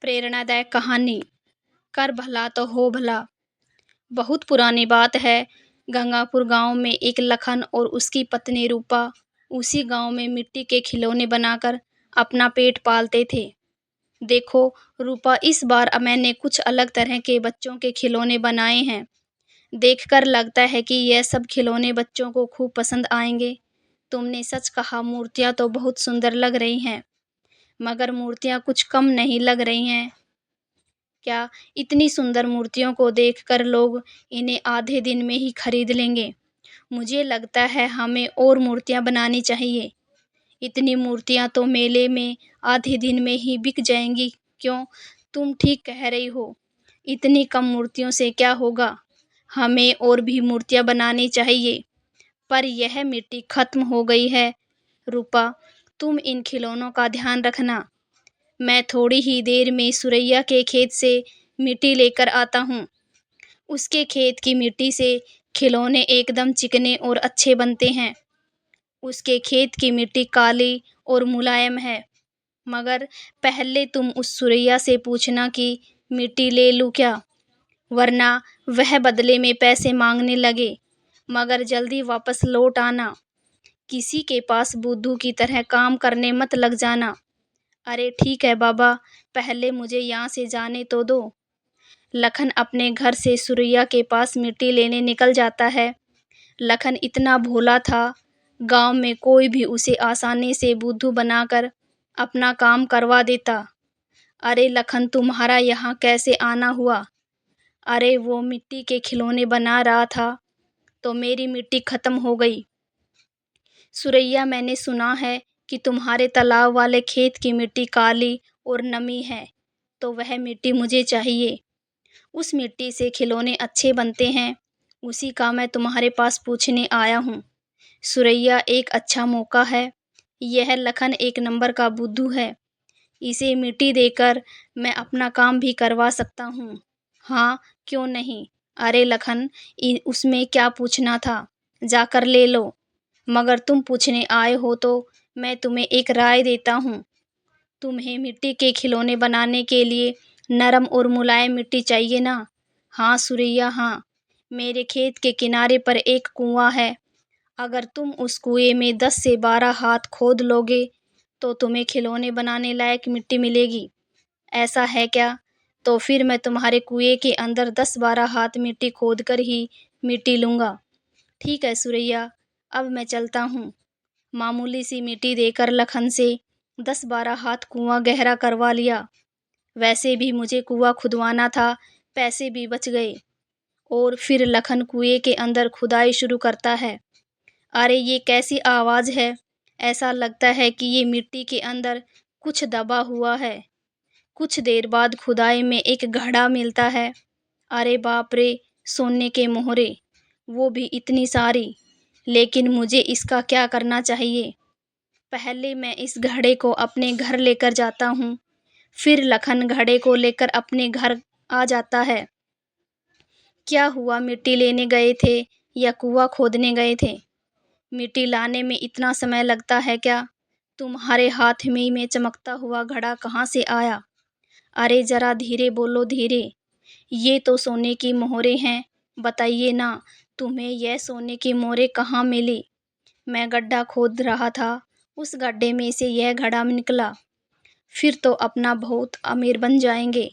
प्रेरणादायक कहानी। कर भला तो हो भला। बहुत पुरानी बात है। गंगापुर गांव में एक लखन और उसकी पत्नी रूपा उसी गांव में मिट्टी के खिलौने बनाकर अपना पेट पालते थे। देखो रूपा, इस बार मैंने कुछ अलग तरह के बच्चों के खिलौने बनाए हैं। देखकर लगता है कि यह सब खिलौने बच्चों को खूब पसंद आएंगे। तुमने सच कहा, मूर्तियां तो बहुत सुंदर लग रही हैं, मगर मूर्तियां कुछ कम नहीं लग रही हैं क्या? इतनी सुंदर मूर्तियों को देखकर लोग इन्हें आधे दिन में ही खरीद लेंगे। मुझे लगता है हमें और मूर्तियां बनानी चाहिए। इतनी मूर्तियां तो मेले में आधे दिन में ही बिक जाएंगी। क्यों? तुम ठीक कह रही हो। इतनी कम मूर्तियों से क्या होगा? हमें और भी मूर्तियां बनानी चाहिए। पर यह मिट्टी खत्म हो गई है। रूपा, तुम इन खिलौनों का ध्यान रखना। मैं थोड़ी ही देर में सुरैया के खेत से मिट्टी लेकर आता हूँ। उसके खेत की मिट्टी से खिलौने एकदम चिकने और अच्छे बनते हैं। उसके खेत की मिट्टी काली और मुलायम है। मगर पहले तुम उस सुरैया से पूछना कि मिट्टी ले लूँ क्या, वरना वह बदले में पैसे मांगने लगे। मगर जल्दी वापस लौट आना। किसी के पास बुद्धू की तरह काम करने मत लग जाना। अरे ठीक है बाबा, पहले मुझे यहाँ से जाने तो दो। लखन अपने घर से सुरैया के पास मिट्टी लेने निकल जाता है। लखन इतना भोला था, गांव में कोई भी उसे आसानी से बुद्धू बनाकर अपना काम करवा देता। अरे लखन, तुम्हारा यहाँ कैसे आना हुआ? अरे वो मिट्टी के खिलौने बना रहा था तो मेरी मिट्टी खत्म हो गई। सुरैया, मैंने सुना है कि तुम्हारे तालाब वाले खेत की मिट्टी काली और नमी है, तो वह मिट्टी मुझे चाहिए। उस मिट्टी से खिलौने अच्छे बनते हैं। उसी का मैं तुम्हारे पास पूछने आया हूँ। सुरैया, एक अच्छा मौका है। यह लखन एक नंबर का बुद्धू है। इसे मिट्टी देकर मैं अपना काम भी करवा सकता हूँ। हाँ, क्यों नहीं। अरे लखन, उसमें क्या पूछना था, जाकर ले लो। मगर तुम पूछने आए हो तो मैं तुम्हें एक राय देता हूँ। तुम्हें मिट्टी के खिलौने बनाने के लिए नरम और मुलायम मिट्टी चाहिए ना? हाँ सुरैया, हाँ। मेरे खेत के किनारे पर एक कुआं है। अगर तुम उस कुएं में 10 से 12 हाथ खोद लोगे तो तुम्हें खिलौने बनाने लायक मिट्टी मिलेगी। ऐसा है क्या? तो फिर मैं तुम्हारे कुएं के अंदर 10-12 हाथ मिट्टी खोदकर ही मिट्टी लूँगा। ठीक है सुरैया, अब मैं चलता हूँ। मामूली सी मिट्टी देकर लखन से 10-12 हाथ कुआं गहरा करवा लिया। वैसे भी मुझे कुआं खुदवाना था, पैसे भी बच गए। और फिर लखन कुएं के अंदर खुदाई शुरू करता है। अरे ये कैसी आवाज़ है? ऐसा लगता है कि ये मिट्टी के अंदर कुछ दबा हुआ है। कुछ देर बाद खुदाई में एक घड़ा मिलता है। अरे बाप रे, सोने के मोहरे, वो भी इतनी सारी। लेकिन मुझे इसका क्या करना चाहिए? पहले मैं इस घड़े को अपने घर लेकर जाता हूँ। फिर लखन घड़े को लेकर अपने घर आ जाता है। क्या हुआ, मिट्टी लेने गए थे या कुआं खोदने गए थे? मिट्टी लाने में इतना समय लगता है क्या? तुम्हारे हाथ में चमकता हुआ घड़ा कहाँ से आया? अरे जरा धीरे बोलो, धीरे। ये तो सोने की मोहरे हैं। बताइए ना, तुम्हें यह सोने की मोहरे कहाँ मिली? मैं गड्ढा खोद रहा था, उस गड्ढे में से यह घड़ा निकला। फिर तो अपना बहुत अमीर बन जाएंगे।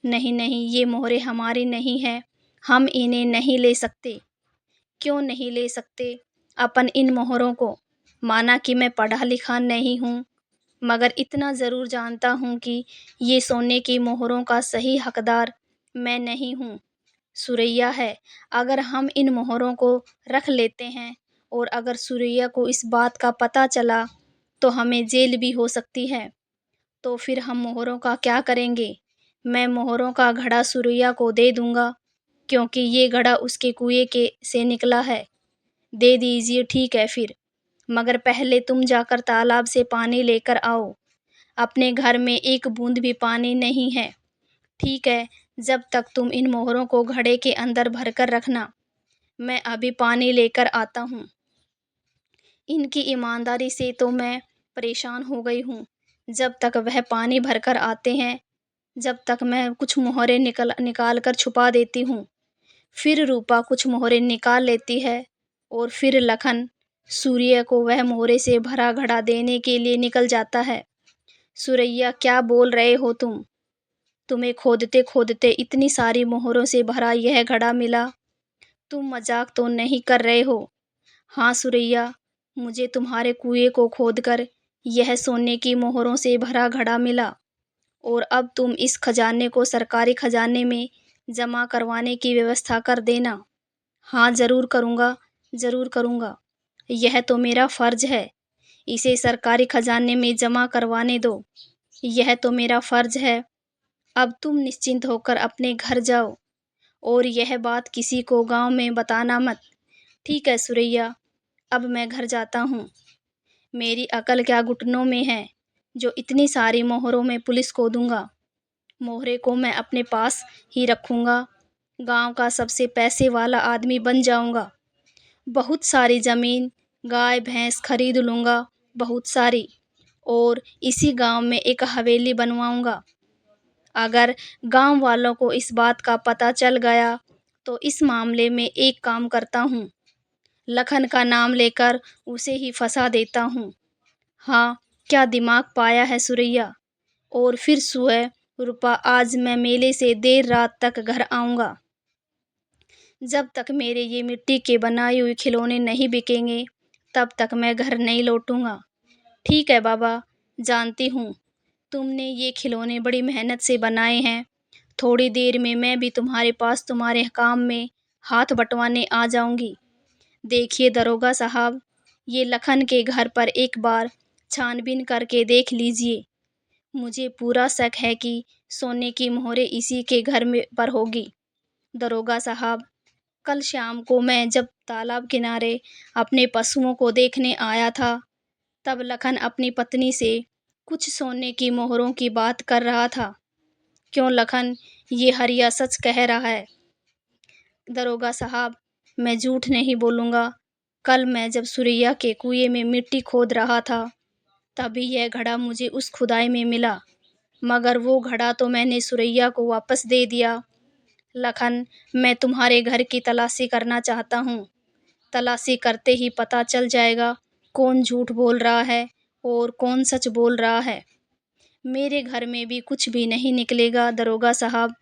नहीं नहीं, ये मोहरे हमारी नहीं है। हम इन्हें नहीं ले सकते। क्यों नहीं ले सकते? अपन इन मोहरों को, माना कि मैं पढ़ा लिखा नहीं हूँ, मगर इतना ज़रूर जानता हूँ कि ये सोने की मोहरों का सही हकदार मैं नहीं हूँ, सुरैया है। अगर हम इन मोहरों को रख लेते हैं और अगर सुरैया को इस बात का पता चला तो हमें जेल भी हो सकती है। तो फिर हम मोहरों का क्या करेंगे? मैं मोहरों का घड़ा सुरैया को दे दूंगा, क्योंकि ये घड़ा उसके कुएं के से निकला है। दे दीजिए, ठीक है फिर। मगर पहले तुम जाकर तालाब से पानी लेकर आओ। अपने घर में एक बूंद भी पानी नहीं है। ठीक है, जब तक तुम इन मोहरों को घड़े के अंदर भरकर रखना। मैं अभी पानी लेकर आता हूँ। इनकी ईमानदारी से तो मैं परेशान हो गई हूँ। जब तक वह पानी भरकर आते हैं, जब तक मैं कुछ मोहरे निकाल कर छुपा देती हूँ। फिर रूपा कुछ मोहरे निकाल लेती है और फिर लखन सूर्य को वह मोहरे से भरा घड़ा देने के लिए निकल जाता है। सुरैया, क्या बोल रहे हो तुम? तुम्हें खोदते खोदते इतनी सारी मोहरों से भरा यह घड़ा मिला। तुम मजाक तो नहीं कर रहे हो? हाँ सुरैया, मुझे तुम्हारे कुएं को खोदकर यह सोने की मोहरों से भरा घड़ा मिला और अब तुम इस खजाने को सरकारी खजाने में जमा करवाने की व्यवस्था कर देना। हाँ जरूर करूँगा, जरूर करूँगा। यह तो मेरा फर्ज है। इसे सरकारी खजाने में जमा करवाने दो। यह तो मेरा फर्ज है। अब तुम निश्चिंत होकर अपने घर जाओ और यह बात किसी को गांव में बताना मत। ठीक है सुरैया, अब मैं घर जाता हूँ। मेरी अकल क्या घुटनों में है जो इतनी सारी मोहरों में पुलिस को दूंगा। मोहरे को मैं अपने पास ही रखूंगा। गांव का सबसे पैसे वाला आदमी बन जाऊंगा। बहुत सारी जमीन, गाय भैंस खरीद लूंगा, बहुत सारी, और इसी गांव में एक हवेली बनवाऊंगा। अगर गांव वालों को इस बात का पता चल गया तो इस मामले में एक काम करता हूँ, लखन का नाम लेकर उसे ही फंसा देता हूँ। हाँ, क्या दिमाग पाया है सुरैया। और फिर सुबह, रूपा, आज मैं मेले से देर रात तक घर आऊँगा। जब तक मेरे ये मिट्टी के बनाए हुए खिलौने नहीं बिकेंगे तब तक मैं घर नहीं लौटूंगा। ठीक है बाबा, जानती हूँ तुमने ये खिलौने बड़ी मेहनत से बनाए हैं। थोड़ी देर में मैं भी तुम्हारे पास तुम्हारे काम में हाथ बंटवाने आ जाऊंगी। देखिए दरोगा साहब, ये लखन के घर पर एक बार छानबीन करके देख लीजिए। मुझे पूरा शक है कि सोने की मोहरे इसी के घर में पर होगी। दरोगा साहब, कल शाम को मैं जब तालाब किनारे अपने पशुओं को देखने आया था तब लखन अपनी पत्नी से कुछ सोने की मोहरों की बात कर रहा था। क्यों लखन, ये हरिया सच कह रहा है? दरोगा साहब, मैं झूठ नहीं बोलूँगा। कल मैं जब सुरैया के कुएं में मिट्टी खोद रहा था तभी यह घड़ा मुझे उस खुदाई में मिला, मगर वो घड़ा तो मैंने सुरैया को वापस दे दिया। लखन, मैं तुम्हारे घर की तलाशी करना चाहता हूँ। तलाशी करते ही पता चल जाएगा कौन झूठ बोल रहा है और कौन सच बोल रहा है। मेरे घर में भी कुछ भी नहीं निकलेगा दरोगा साहब।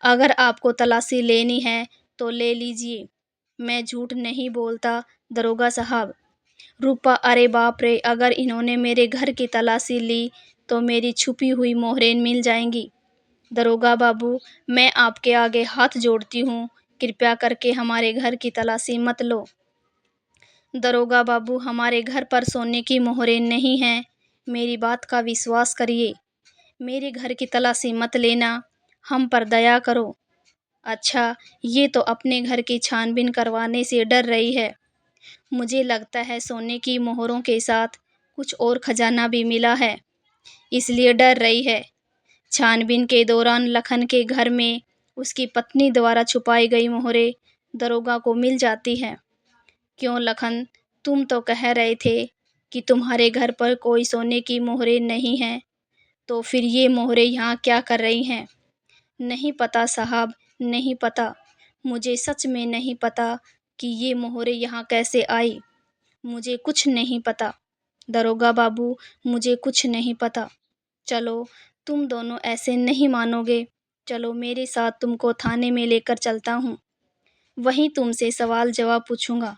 अगर आपको तलाशी लेनी है तो ले लीजिए, मैं झूठ नहीं बोलता दरोगा साहब। रूपा, अरे बाप रे, अगर इन्होंने मेरे घर की तलाशी ली तो मेरी छुपी हुई मोहरें मिल जाएंगी। दरोगा बाबू, मैं आपके आगे हाथ जोड़ती हूँ, कृपया करके हमारे घर की तलाशी मत लो। दरोगा बाबू, हमारे घर पर सोने की मोहरें नहीं हैं, मेरी बात का विश्वास करिए। मेरे घर की तलाशी मत लेना, हम पर दया करो। अच्छा, ये तो अपने घर की छानबीन करवाने से डर रही है। मुझे लगता है सोने की मोहरों के साथ कुछ और खजाना भी मिला है, इसलिए डर रही है। छानबीन के दौरान लखन के घर में उसकी पत्नी द्वारा छुपाई गई मोहरें दरोगा को मिल जाती हैं। क्यों लखन, तुम तो कह रहे थे कि तुम्हारे घर पर कोई सोने की मोहरें नहीं हैं, तो फिर ये मोहरें यहाँ क्या कर रही हैं? नहीं पता साहब, नहीं पता। मुझे सच में नहीं पता कि ये मोहरें यहाँ कैसे आई। मुझे कुछ नहीं पता दरोगा बाबू, मुझे कुछ नहीं पता। चलो, तुम दोनों ऐसे नहीं मानोगे। चलो मेरे साथ, तुमको थाने में लेकर चलता हूँ। वहीं तुमसे सवाल जवाब पूछूंगा।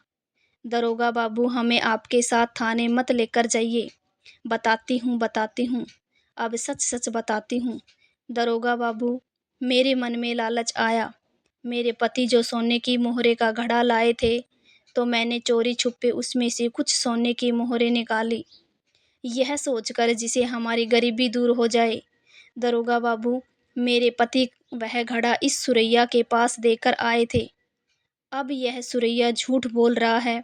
दरोगा बाबू, हमें आपके साथ थाने मत लेकर जाइए। बताती हूँ, बताती हूँ, अब सच सच बताती हूँ। दरोगा बाबू, मेरे मन में लालच आया। मेरे पति जो सोने की मोहरे का घड़ा लाए थे तो मैंने चोरी छुपे उसमें से कुछ सोने की मोहरें निकाली, यह सोचकर जिसे हमारी गरीबी दूर हो जाए। दरोगा बाबू, मेरे पति वह घड़ा इस सुरैया के पास देकर आए थे। अब यह सुरैया झूठ बोल रहा है।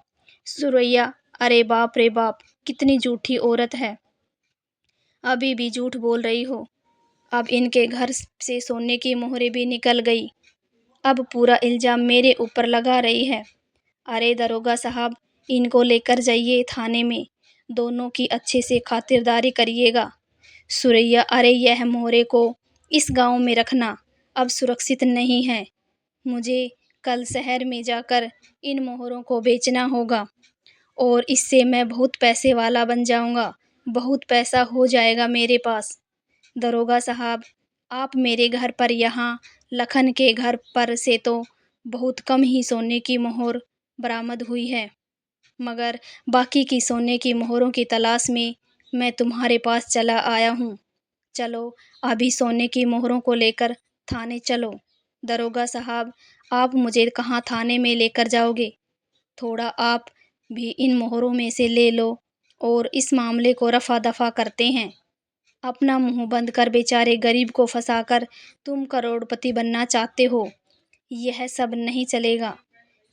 सुरैया, अरे बाप रे बाप, कितनी झूठी औरत है। अभी भी झूठ बोल रही हो। अब इनके घर से सोने की मोहरें भी निकल गई। अब पूरा इल्जाम मेरे ऊपर लगा रही है। अरे दरोगा साहब, इनको लेकर जाइए थाने में। दोनों की अच्छे से खातिरदारी करिएगा। सुरैया, अरे यह मोहरे को इस गांव में रखना अब सुरक्षित नहीं है। मुझे कल शहर में जाकर इन मोहरों को बेचना होगा और इससे मैं बहुत पैसे वाला बन जाऊंगा। बहुत पैसा हो जाएगा मेरे पास। दरोगा साहब, आप मेरे घर पर यहाँ लखन के घर पर से तो बहुत कम ही सोने की मोहर बरामद हुई है, मगर बाकी की सोने की मोहरों की तलाश में मैं तुम्हारे पास चला आया हूँ। चलो अभी सोने की मोहरों को लेकर थाने चलो। दरोगा साहब, आप मुझे कहाँ थाने में लेकर जाओगे? थोड़ा आप भी इन मोहरों में से ले लो और इस मामले को रफा दफा करते हैं। अपना मुंह बंद कर बेचारे गरीब को फंसाकर तुम करोड़पति बनना चाहते हो। यह सब नहीं चलेगा।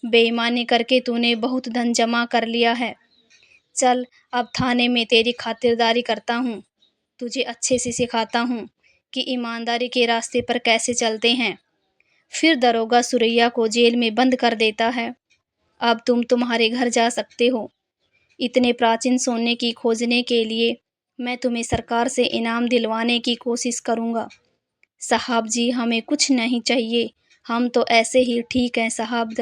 बेईमानी करके तूने बहुत धन जमा कर लिया है। चल अब थाने में तेरी खातिरदारी करता हूँ। तुझे अच्छे से सिखाता हूँ कि ईमानदारी के रास्ते पर कैसे चलते हैं। फिर दरोगा सुरैया को जेल में बंद कर देता है। अब तुम्हारे घर जा सकते हो। इतने प्राचीन सोने की खोजने के लिए मैं तुम्हें सरकार से इनाम दिलवाने की कोशिश करूँगा। साहब जी, हमें कुछ नहीं चाहिए, हम तो ऐसे ही ठीक हैं साहब।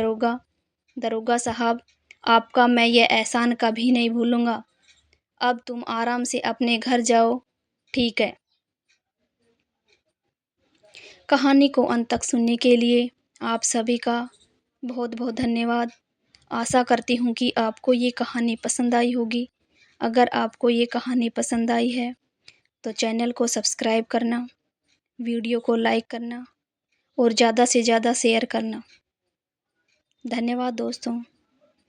दरोगा साहब, आपका मैं ये एहसान कभी नहीं भूलूंगा। अब तुम आराम से अपने घर जाओ, ठीक है। कहानी को अंत तक सुनने के लिए आप सभी का बहुत बहुत धन्यवाद। आशा करती हूँ कि आपको ये कहानी पसंद आई होगी। अगर आपको ये कहानी पसंद आई है तो चैनल को सब्सक्राइब करना, वीडियो को लाइक करना और ज़्यादा से ज़्यादा शेयर करना। धन्यवाद दोस्तों।